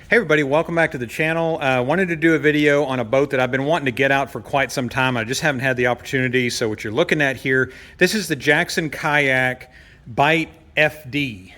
Hey everybody, welcome back to the channel. Wanted to do a video on a boat that I've been wanting to get out for quite some time. I just haven't had the opportunity. So what you're looking at here, this is the Jackson Kayak Bite FD.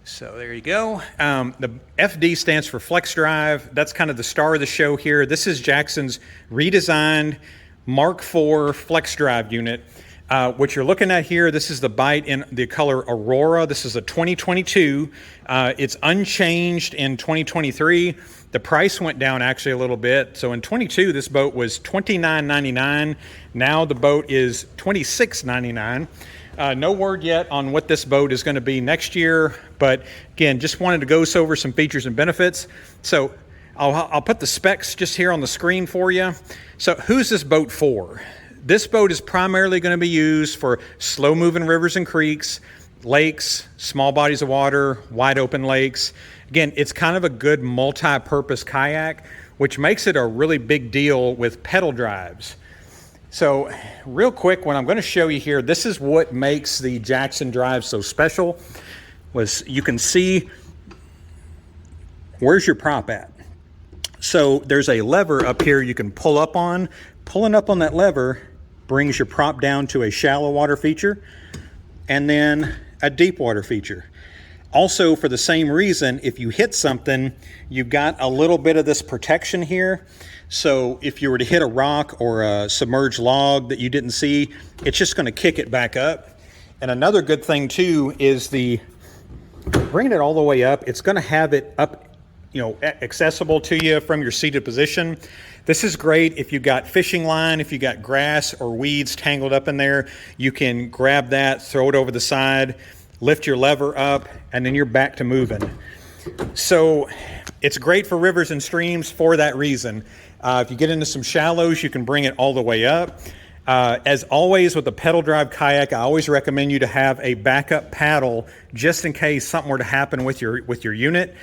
So there you go. The FD stands for Flex Drive. That's kind of the star of the show here. This is Jackson's redesigned Mark IV Flex Drive unit. What you're looking at here, this is the Bite in the color Aurora. This is a 2022. It's unchanged in 2023. The price went down actually a little bit. So in 22, this boat was $29.99. Now the boat is $26.99. No word yet on what this boat is going to be next year. But again, just wanted to go over some features and benefits. So I'll put the specs just here on the screen for you. So who's this boat for? This boat is primarily going to be used for slow-moving rivers and creeks, lakes, small bodies of water, wide open lakes. Again, it's kind of a good multi-purpose kayak, which makes it a really big deal with pedal drives. So real quick, what I'm going to show you here, this is what makes the Jackson drive so special. Was you can see, where's your prop at? So there's a lever up here you can pull up on. Pulling up on that lever brings your prop down to a shallow water feature and then a deep water feature. Also, for the same reason, if you hit something, you've got a little bit of this protection here. So if you were to hit a rock or a submerged log that you didn't see, it's just going to kick it back up. And another good thing too is bringing it all the way up, it's going to have it up, accessible to you from your seated position. This is great if you've got fishing line, if you got grass or weeds tangled up in there, you can grab that, throw it over the side, lift your lever up, and then you're back to moving. So it's great for rivers and streams for that reason. If you get into some shallows, you can bring it all the way up. As always with the pedal drive kayak, I always recommend you to have a backup paddle just in case something were to happen with your unit.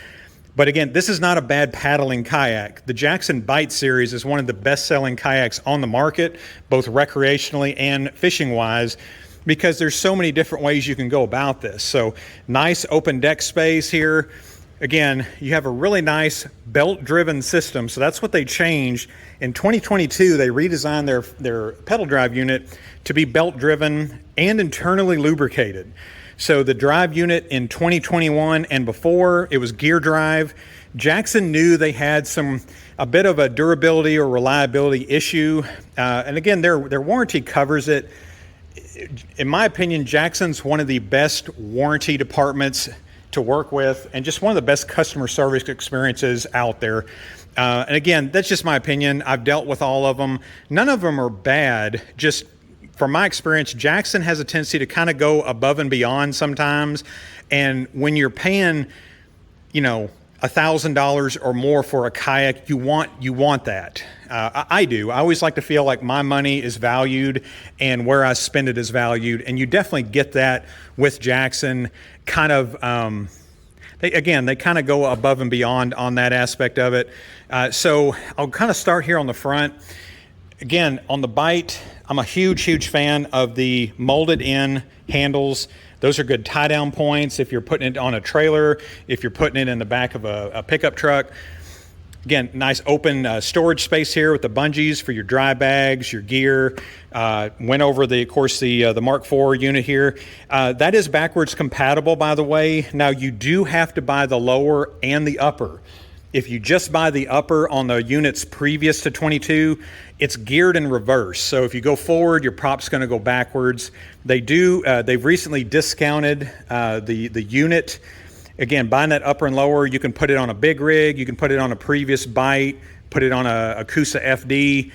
But again, this is not a bad paddling kayak. The Jackson Bite series is one of the best-selling kayaks on the market, both recreationally and fishing-wise, because there's so many different ways you can go about this. So nice open deck space here. Again, you have a really nice belt-driven system. So that's what they changed. In 2022, they redesigned their pedal drive unit to be belt-driven and internally lubricated. So the drive unit in 2021 and before, it was gear drive. Jackson knew they had a bit of a durability or reliability issue. And again, their warranty covers it. In my opinion, Jackson's one of the best warranty departments to work with and just one of the best customer service experiences out there. And again, that's just my opinion. I've dealt with all of them. None of them are bad, just from my experience, Jackson has a tendency to kind of go above and beyond sometimes. And when you're paying, $1,000 or more for a kayak, you want that. I do. I always like to feel like my money is valued and where I spend it is valued. And you definitely get that with Jackson. Kind of, they kind of go above and beyond on that aspect of it. So I'll kind of start here on the front. Again, on the Bite, I'm a huge fan of the molded in handles. Those are good tie down points if you're putting it on a trailer, if you're putting it in the back of a pickup truck. Again, nice open storage space here with the bungees for your dry bags, your gear. Went over the Mark IV unit here. That is backwards compatible, by the way. Now you do have to buy the lower and the upper. If you just buy the upper on the units previous to 22, it's geared in reverse. So if you go forward, your prop's going to go backwards. They've recently discounted the unit. Again, buying that upper and lower, you can put it on a big rig, you can put it on a previous Bite, put it on a Coosa FD.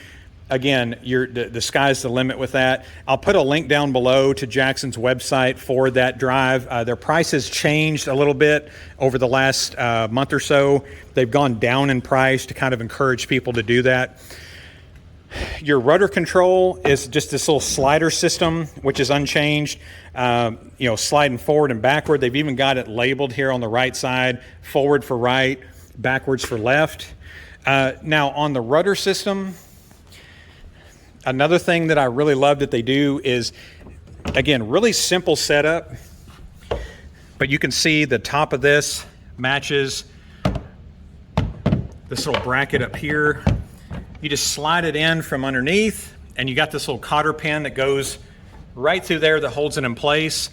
Again, the sky's the limit with that. I'll put a link down below to Jackson's website for that drive. Their price has changed a little bit over the last month or so. They've gone down in price to kind of encourage people to do that. Your rudder control is just this little slider system, which is unchanged, sliding forward and backward. They've even got it labeled here on the right side, forward for right, backwards for left. Now on the rudder system, another thing that I really love that they do is, again, really simple setup, but you can see the top of this matches this little bracket up here. You just slide it in from underneath, and you got this little cotter pin that goes right through there that holds it in place.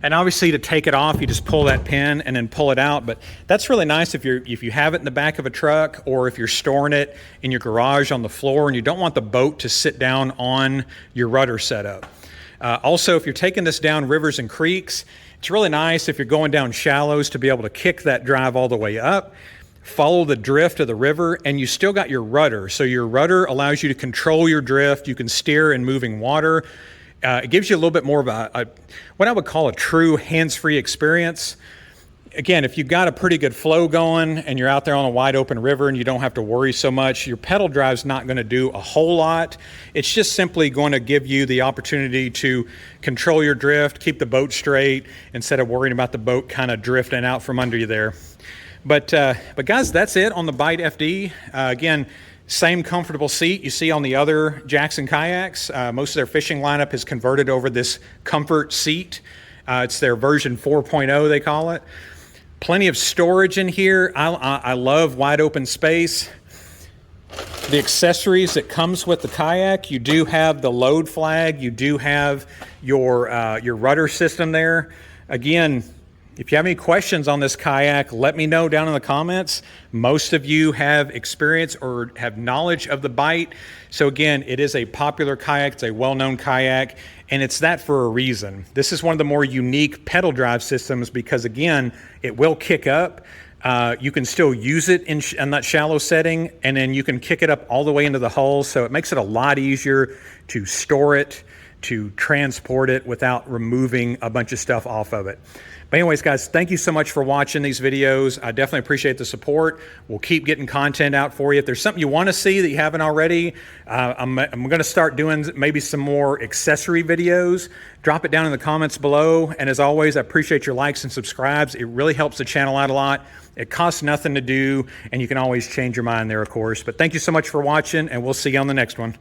And obviously to take it off, you just pull that pin and then pull it out. But that's really nice if you have it in the back of a truck, or if you're storing it in your garage on the floor and you don't want the boat to sit down on your rudder setup. Also, if you're taking this down rivers and creeks, it's really nice if you're going down shallows to be able to kick that drive all the way up, follow the drift of the river, and you still got your rudder. So your rudder allows you to control your drift. You can steer in moving water. It gives you a little bit more of what I would call a true hands-free experience. Again, if you've got a pretty good flow going and you're out there on a wide open river and you don't have to worry so much, your pedal drive's not going to do a whole lot. It's just simply going to give you the opportunity to control your drift, keep the boat straight, instead of worrying about the boat kind of drifting out from under you there. But guys, that's it on the Bite FD. Again, same comfortable seat you see on the other Jackson kayaks. Most of their fishing lineup has converted over this comfort seat. It's their version 4.0, they call it. Plenty of storage in here. I love wide open space. The accessories that comes with the kayak, you do have the load flag. You do have your rudder system there. Again, if you have any questions on this kayak, let me know down in the comments. Most of you have experience or have knowledge of the Bite. So again, it is a popular kayak. It's a well-known kayak, and it's that for a reason. This is one of the more unique pedal drive systems because, again, it will kick up. You can still use it in that shallow setting, and then you can kick it up all the way into the hull. So it makes it a lot easier to store it, to transport it without removing a bunch of stuff off of it. But anyways, guys, thank you so much for watching these videos. I definitely appreciate the support. We'll keep getting content out for you. If there's something you want to see that you haven't already, I'm going to start doing maybe some more accessory videos. Drop it down in the comments below. And as always, I appreciate your likes and subscribes. It really helps the channel out a lot. It costs nothing to do, and you can always change your mind there, of course. But thank you so much for watching, and we'll see you on the next one.